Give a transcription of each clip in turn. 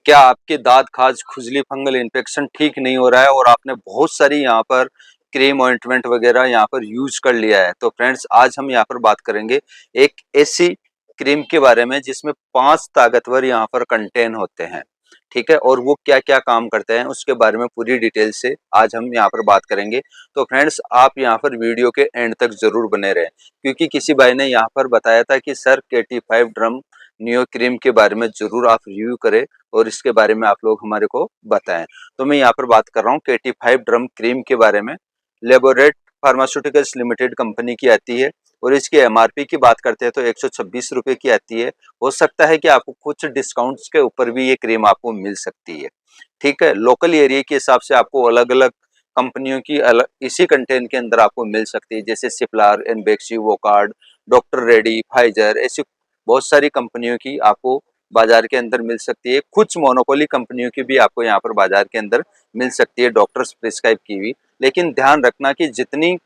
क्या आपके दाँत, खाज, खुजली, फंगल इन्फेक्शन ठीक नहीं हो रहा है और आपने बहुत सारी यहाँ पर क्रीम ऑइंटमेंट वगैरह यहाँ पर यूज़ कर लिया है। तो फ्रेंड्स आज हम यहाँ पर बात करेंगे एक ऐसी क्रीम के बारे में जिसमें 5 ताकतवर यहाँ पर कंटेन होते हैं, ठीक है? और वो क्या-क्या काम करते हैं उसके बारे में पूरी डिटेल से आज हम यहाँ पर बात करेंगे। तो फ्रेंड्स आप यहाँ पर वीडियो के एंड तक ज़रूर बने रहें, क्योंकि किसी भाई ने यहाँ पर बताया था कि sir KT5 drum neo cream के बारे में ज़रूर आप रिव्यू करें और इसके बारे में आप लोग हमारे को बताएं। तो मैं यहाँ पर बात कर रहा हूँ KT5 ड्रम क्रीम के बारे में। लेबोरेट फार्मास्यूटिकल्स लिमिटेड कंपनी की आती है और इसकी एमआरपी की बात करते हैं तो 126 रुपये की आती है। हो सकता है कि आपको कुछ डिस्काउंट्स के ऊपर भी ये क्रीम आपको मिल सकती है, ठीक है? लोकल एरिया के हिसाब से आपको अलग-अलग कंपनियों की अलग इसी कंटेंट के अंदर आपको मिल सकती है, जैसे सिप्लार, इन्वेक्सी, वोकार्ड, डॉक्टर रेड्डी, फाइजर, ऐसी बहुत सारी कंपनियों की आपको बाजार के अंदर मिल सकती है। कुछ मोनोपोली कंपनियों की भी आपको यहाँ पर बाजार के अंदर मिल सकती है, डॉक्टर्स प्रिस्क्राइब की हुई। लेकिन ध्यान रखना कि जितनी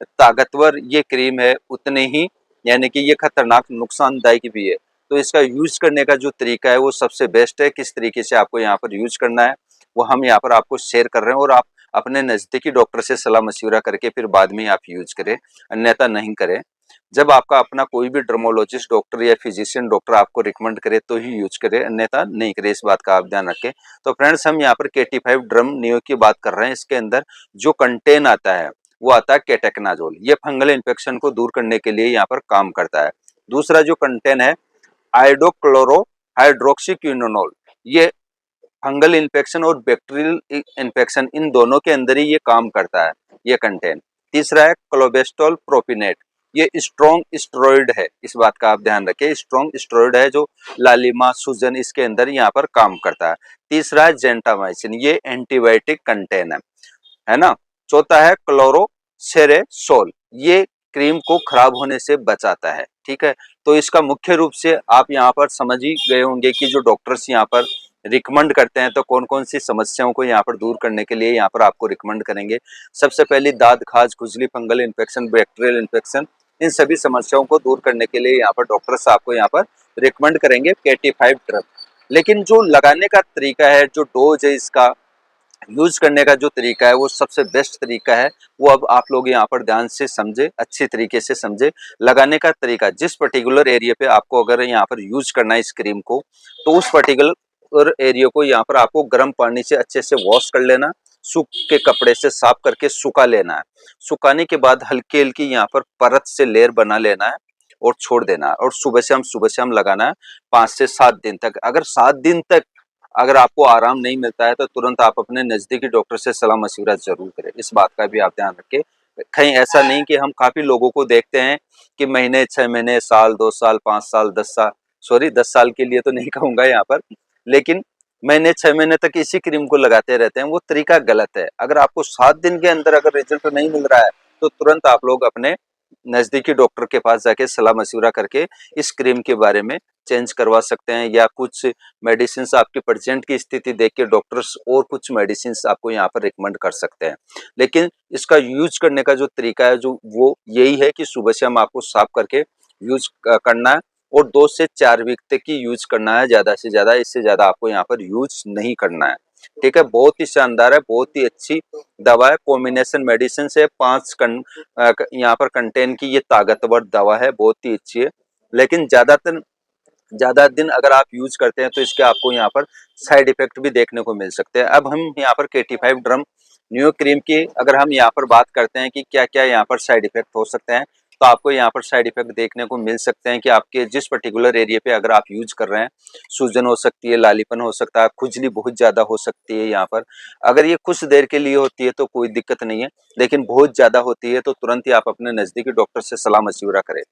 ताकतवर ये क्रीम है उतने ही यानी कि ये खतरनाक नुकसानदायक भी है। तो इसका यूज करने का जो तरीका है वो सबसे बेस्ट है। किस तरीके से आपको यहाँ पर यूज करना है वो हम यहाँ पर आपको शेयर कर रहे हैं और आप अपने नजदीकी डॉक्टर से सलाह मशविरा करके फिर बाद में आप यूज करें, अन्यथा नहीं करें। जब आपका अपना कोई भी डर्मोलॉजिस्ट डॉक्टर या फिजिशियन डॉक्टर आपको रिकमेंड करे तो ही यूज करें, अन्यथा नहीं करें। इस बात का आप ध्यान रखें। तो फ्रेंड्स हम यहाँ पर KT5 ड्रम नियो की बात कर रहे हैं। इसके अंदर जो कंटेन आता है वो आता है केटेकनाजोल। ये फंगल इन्फेक्शन को दूर करने के लिए यहाँ पर काम करता है। दूसरा जो कंटेन है आयोडोक्लोरो हाइड्रोक्सीक्विनोनोल। ये फंगल इन्फेक्शन और बैक्टीरियल इन्फेक्शन इन दोनों के अंदर ही ये काम करता है, ये कंटेन। तीसरा है क्लोबेस्टोल प्रोपिनेट। ये स्ट्रॉन्ग स्टेरॉइड है, इस बात का आप ध्यान रखें। स्ट्रॉन्ग स्टेरॉइड है जो लालिमा, सूजन इसके अंदर यहाँ पर काम करता है। तीसरा है जेंटामाइसिन। ये एंटीबायोटिक कंटेन है ना। चौथा है क्लोरोसेरेसोल। ये क्रीम को खराब होने से बचाता है, ठीक है। तो इसका मुख्य रूप से आप यहाँ पर समझ ही गए होंगे कि जो डॉक्टर्स यहाँ पर रिकमेंड करते हैं तो कौन कौन सी समस्याओं को यहाँ पर दूर करने के लिए यहाँ पर आपको रिकमेंड करेंगे। सबसे पहली दाद, खाज, खुजली, फंगल इन्फेक्शन, बैक्टीरियल इन्फेक्शन, इन सभी समस्याओं को दूर करने के लिए यहाँ पर डॉक्टर्स आपको यहाँ पर रिकमेंड करेंगे KT5 ड्रग। लेकिन जो लगाने का तरीका है, जो डोज है, इसका यूज करने का जो तरीका है वो सबसे बेस्ट तरीका है। वो अब आप लोग यहाँ पर ध्यान से समझे, अच्छी तरीके से समझे। लगाने का तरीका, जिस पर्टिकुलर एरिया पे आपको अगर यहाँ पर यूज करना है इस क्रीम को, तो उस पर्टिकुलर एरिया को यहाँ पर आपको गर्म पानी से अच्छे से वॉश कर लेना, सूखे कपड़े से साफ करके सुखा लेना है। सुखाने के बाद हल्की हल्की यहाँ पर परत से लेयर बना लेना है और छोड़ देना है। और सुबह शाम लगाना है 5 से 7 दिन तक। अगर 7 दिन तक अगर आपको आराम नहीं मिलता है तो तुरंत आप अपने नजदीकी डॉक्टर से सलाह मशविरा जरूर करें। इस बात का भी आप ध्यान रखें। कहीं ऐसा नहीं कि हम काफी लोगों को देखते हैं कि महीने, 6 महीने, साल, 2 साल, 5 साल, 10 साल, सॉरी 10 साल के लिए तो नहीं कहूंगा यहाँ पर, लेकिन महीने, 6 महीने तक इसी क्रीम को लगाते रहते हैं। वो तरीका गलत है। अगर आपको 7 दिन के अंदर अगर रिजल्ट नहीं मिल रहा है तो तुरंत आप लोग अपने नजदीकी डॉक्टर के पास जाके सलाह मशविरा करके इस क्रीम के बारे में चेंज करवा सकते हैं। या कुछ मेडिसिन आपकी प्रेजेंट की स्थिति देख के डॉक्टर्स और कुछ मेडिसिन आपको यहाँ पर रिकमेंड कर सकते हैं। लेकिन इसका यूज करने का जो तरीका है जो वो यही है कि सुबह शाम आपको साफ करके यूज करना है और 2 से 4 वीक तक की यूज करना है, ज्यादा से ज्यादा। इससे ज्यादा आपको यहाँ पर यूज नहीं करना है, ठीक है। बहुत ही शानदार है, बहुत ही अच्छी दवा है। कॉम्बिनेशन मेडिसिन से 5 यहाँ पर कंटेन की ये ताकतवर दवा है, बहुत ही अच्छी है। लेकिन ज्यादा दिन अगर आप यूज करते हैं तो इसके आपको यहाँ पर साइड इफेक्ट भी देखने को मिल सकते हैं। अब हम यहाँ पर KT5 ड्रम न्यू क्रीम की अगर हम यहाँ पर बात करते हैं कि क्या क्या यहाँ पर साइड इफेक्ट हो सकते हैं, तो आपको यहाँ पर साइड इफेक्ट देखने को मिल सकते हैं कि आपके जिस पर्टिकुलर एरिया पे अगर आप यूज कर रहे हैं, सूजन हो सकती है, लालीपन हो सकता है, खुजली बहुत ज्यादा हो सकती है। यहाँ पर अगर ये कुछ देर के लिए होती है तो कोई दिक्कत नहीं है, लेकिन बहुत ज्यादा होती है तो तुरंत ही आप अपने नजदीकी डॉक्टर से सलाह मशविरा करें।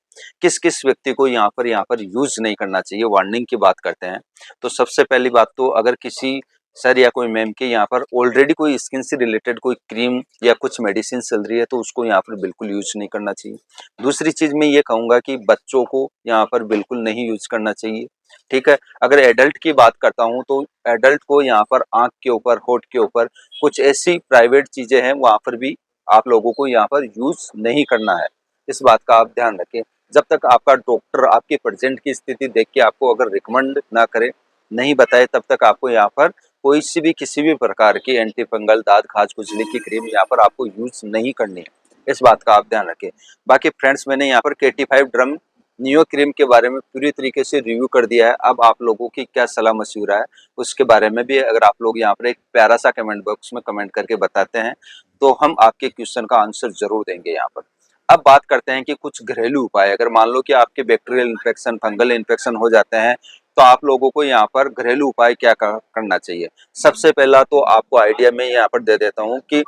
किस किस व्यक्ति को यहाँ पर यूज नहीं करना चाहिए, वार्निंग की बात करते हैं। तो सबसे पहली बात तो अगर किसी सर या कोई मैम के यहाँ पर ऑलरेडी कोई स्किन से रिलेटेड कोई क्रीम या कुछ मेडिसिन चल रही है तो उसको यहाँ पर बिल्कुल यूज नहीं करना चाहिए। दूसरी चीज मैं ये कहूंगा कि बच्चों को यहाँ पर बिल्कुल नहीं यूज करना चाहिए, ठीक है। अगर एडल्ट की बात करता हूँ तो एडल्ट को यहाँ पर आंख के ऊपर, होठ के ऊपर कुछ ऐसी प्राइवेट चीजें हैं वहां पर भी आप लोगों को यहाँ पर यूज नहीं करना है। इस बात का आप ध्यान रखें। जब तक आपका डॉक्टर आपकी प्रेजेंट की स्थिति देख के आपको अगर रिकमेंड ना करे नहीं बताए तब तक आपको यहाँ पर कोई सी भी किसी भी प्रकार की एंटी फंगल दाद खाज खुजली की क्रीम यहाँ पर आपको यूज नहीं करनी है। इस बात का आप ध्यान रखें। बाकी फ्रेंड्स मैंने यहाँ पर KT5 ड्रम नियो क्रीम के बारे में पूरी तरीके से रिव्यू कर दिया है। अब आप लोगों की क्या सलाह मशवरा है उसके बारे में भी अगर आप लोग यहाँ पर एक प्यारा सा कमेंट बॉक्स में कमेंट करके बताते हैं तो हम आपके क्वेश्चन का आंसर जरूर देंगे यहाँ पर। अब बात करते हैं कि कुछ घरेलू उपाय, अगर मान लो कि आपके बैक्टीरियल इन्फेक्शन फंगल इन्फेक्शन हो जाते हैं तो आप लोगों को यहाँ पर घरेलू उपाय क्या करना चाहिए। सबसे पहला तो आपको आइडिया मैं यहाँ पर दे देता हूँ कि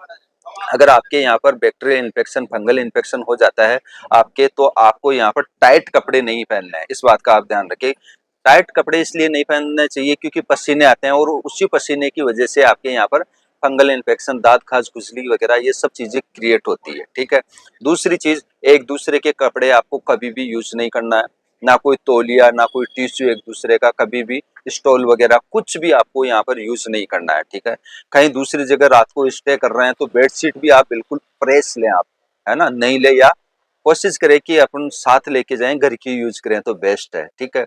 अगर आपके यहाँ पर बैक्टीरियल इन्फेक्शन फंगल इन्फेक्शन हो जाता है आपके, तो आपको यहाँ पर टाइट कपड़े नहीं पहनने हैं। इस बात का आप ध्यान रखें। टाइट कपड़े इसलिए नहीं पहनने चाहिए क्योंकि पसीने आते हैं और उसी पसीने की वजह से आपके यहाँ पर फंगल इन्फेक्शन दांत खाज खुजली वगैरह ये सब चीजें क्रिएट होती है। ठीक है। दूसरी चीज, एक दूसरे के कपड़े आपको कभी भी यूज नहीं करना है, ना कोई तौलिया ना कोई टिश्यू एक दूसरे का कभी भी स्टॉल वगैरह कुछ भी आपको यहाँ पर यूज नहीं करना है। ठीक है। कहीं दूसरी जगह रात को स्टे कर रहे हैं तो बेडशीट भी आप बिल्कुल फ्रेश लें आप, है ना, नहीं ले, या कोशिश करें कि अपन साथ लेके जाएं, घर की यूज करें तो बेस्ट है। ठीक है।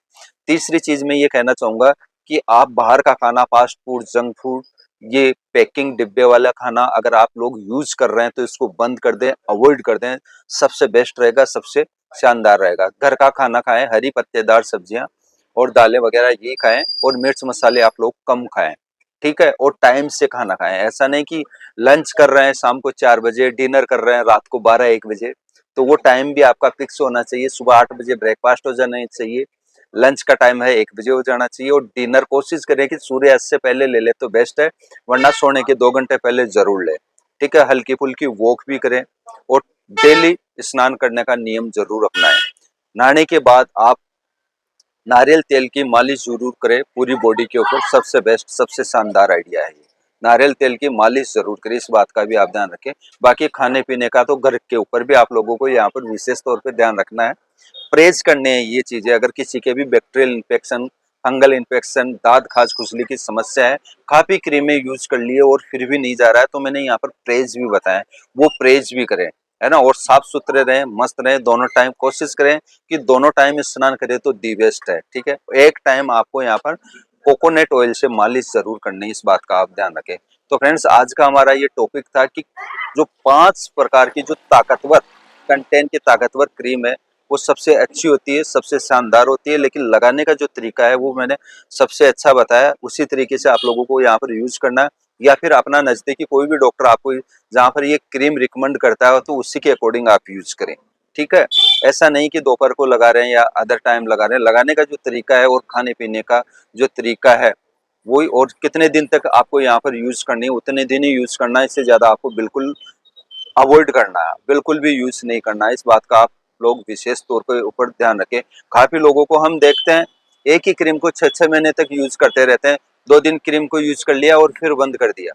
तीसरी चीज मैं ये कहना चाहूंगा कि आप बाहर का खाना, फास्ट फूड, जंक फूड, ये पैकिंग डिब्बे वाला खाना अगर आप लोग यूज कर रहे हैं तो इसको बंद कर दें, अवॉइड कर दें, सबसे बेस्ट रहेगा, सबसे शानदार रहेगा। घर का खाना खाएं, हरी पत्तेदार सब्जियां और दालें वगैरह ये खाएं और मिर्च मसाले आप लोग कम खाएं। ठीक है। और टाइम से खाना खाएं, ऐसा नहीं कि लंच कर रहे हैं शाम को 4 बजे, डिनर कर रहे हैं रात को 12-1 बजे, तो वो टाइम भी आपका फिक्स होना चाहिए। सुबह 8 बजे ब्रेकफास्ट हो जाना चाहिए, लंच का टाइम है 1 बजे हो जाना चाहिए, और डिनर कोशिश करें कि सूर्यास्त से पहले ले ले तो बेस्ट है, वरना सोने के 2 घंटे पहले जरूर ले। ठीक है। हल्की फुल्की वॉक भी करें और डेली स्नान करने का नियम जरूर अपनाएं। नहाने के बाद आप नारियल तेल की मालिश जरूर करें पूरी बॉडी के ऊपर, सबसे बेस्ट सबसे शानदार आइडिया है ये। नारियल तेल की मालिश जरूर करें, इस बात का भी आप ध्यान रखें। बाकी खाने पीने का तो घर के ऊपर भी आप लोगों को यहाँ पर विशेष तौर पे ध्यान रखना है। परहेज करने हैं ये चीजें। अगर किसी के भी बैक्टीरियल इन्फेक्शन फंगल इन्फेक्शन दांत खाज खुजली की समस्या है, काफी क्रीमें यूज कर लिए और फिर भी नहीं जा रहा है, तो मैंने यहाँ पर परहेज भी बताया, वो परहेज भी करें, है ना। और साफ सुथरे रहें, मस्त रहें, दोनों टाइम कोशिश करें कि दोनों टाइम स्नान करें तो दी बेस्ट है। ठीक है। एक टाइम आपको यहाँ पर कोकोनट ऑयल से मालिश जरूर करनी है, इस बात का आप ध्यान रखें। तो फ्रेंड्स आज का हमारा ये टॉपिक था कि जो 5 प्रकार की जो ताकतवर कंटेंट की ताकतवर क्रीम है वो सबसे अच्छी होती है, सबसे शानदार होती है, लेकिन लगाने का जो तरीका है वो मैंने सबसे अच्छा बताया। उसी तरीके से आप लोगों को यहाँ पर यूज करना है, या फिर अपना नजदीकी कोई भी डॉक्टर आपको जहाँ पर ये क्रीम रिकमेंड करता है तो उसी के अकॉर्डिंग आप यूज करें। ठीक है। ऐसा नहीं कि दोपहर को लगा रहे हैं या अदर टाइम लगा रहे हैं, लगाने का जो तरीका है और खाने पीने का जो तरीका है वही, और कितने दिन तक आपको यहाँ पर यूज करनी है उतने दिन ही यूज करना है, इससे ज्यादा आपको बिल्कुल अवॉइड करना है, बिल्कुल भी यूज नहीं करना है। इस बात का आप लोग विशेष तौर पर ऊपर ध्यान रखें। काफी लोगों को हम देखते हैं एक ही क्रीम को 6-6 महीने तक यूज करते रहते हैं, 2 दिन क्रीम को यूज कर लिया और फिर बंद कर दिया,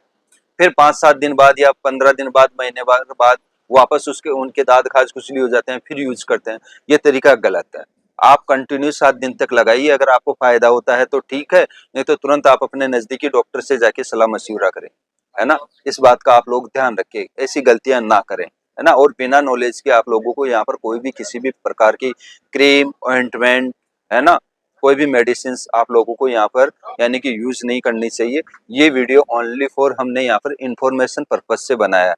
फिर 5-7 दिन बाद या 15 दिन बाद महीने बाद वापस उसके उनके दांत खाज खुजली हो जाते हैं, फिर यूज करते हैं। ये तरीका गलत है। आप कंटिन्यू 7 दिन तक लगाइए, अगर आपको फायदा होता है तो ठीक है, नहीं तो तुरंत आप अपने नजदीकी डॉक्टर से जाके सलाह मशवरा करें, है ना। इस बात का आप लोग ध्यान रखें, ऐसी गलतियां ना करें, है ना। और बिना नॉलेज के आप लोगों को यहाँ पर कोई भी किसी भी प्रकार की क्रीम ऑइंटमेंट, है ना, कोई भी मेडिसिन आप लोगों को यहाँ पर यानी कि यूज नहीं करनी चाहिए। ये वीडियो ओनली फॉर हमने यहाँ पर इंफॉर्मेशन पर्पज से बनाया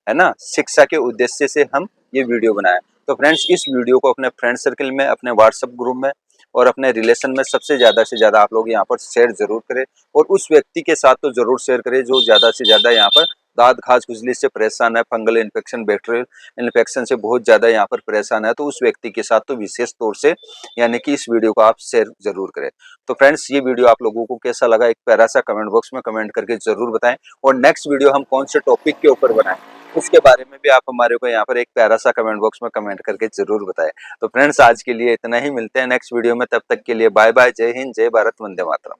है ना, शिक्षा के उद्देश्य से हम ये वीडियो बनाया। तो फ्रेंड्स इस वीडियो को अपने फ्रेंड सर्कल में, अपने व्हाट्सएप ग्रुप में और अपने रिलेशन में सबसे ज्यादा से ज्यादा आप लोग यहाँ पर शेयर जरूर करें, और उस व्यक्ति के साथ तो जरूर शेयर करें जो ज्यादा से ज्यादा यहाँ पर दांत खाज खुजली से परेशान है, फंगल इन्फेक्शन बैक्टीरियल इन्फेक्शन से बहुत ज्यादा यहाँ पर परेशान है, तो उस व्यक्ति के साथ तो विशेष तौर से यानी कि इस वीडियो को आप शेयर जरूर करें। तो फ्रेंड्स ये वीडियो आप लोगों को कैसा लगा एक प्यारा सा कमेंट बॉक्स में कमेंट करके जरूर बताएं, और नेक्स्ट वीडियो हम कौन से टॉपिक के ऊपर बनाएं उसके बारे में भी आप हमारे को यहाँ पर एक प्यारा सा कमेंट बॉक्स में कमेंट करके जरूर बताएं। तो फ्रेंड्स आज के लिए इतना ही, मिलते हैं नेक्स्ट वीडियो में, तब तक के लिए बाय बाय, जय हिंद, जय भारत, वंदे मातरम।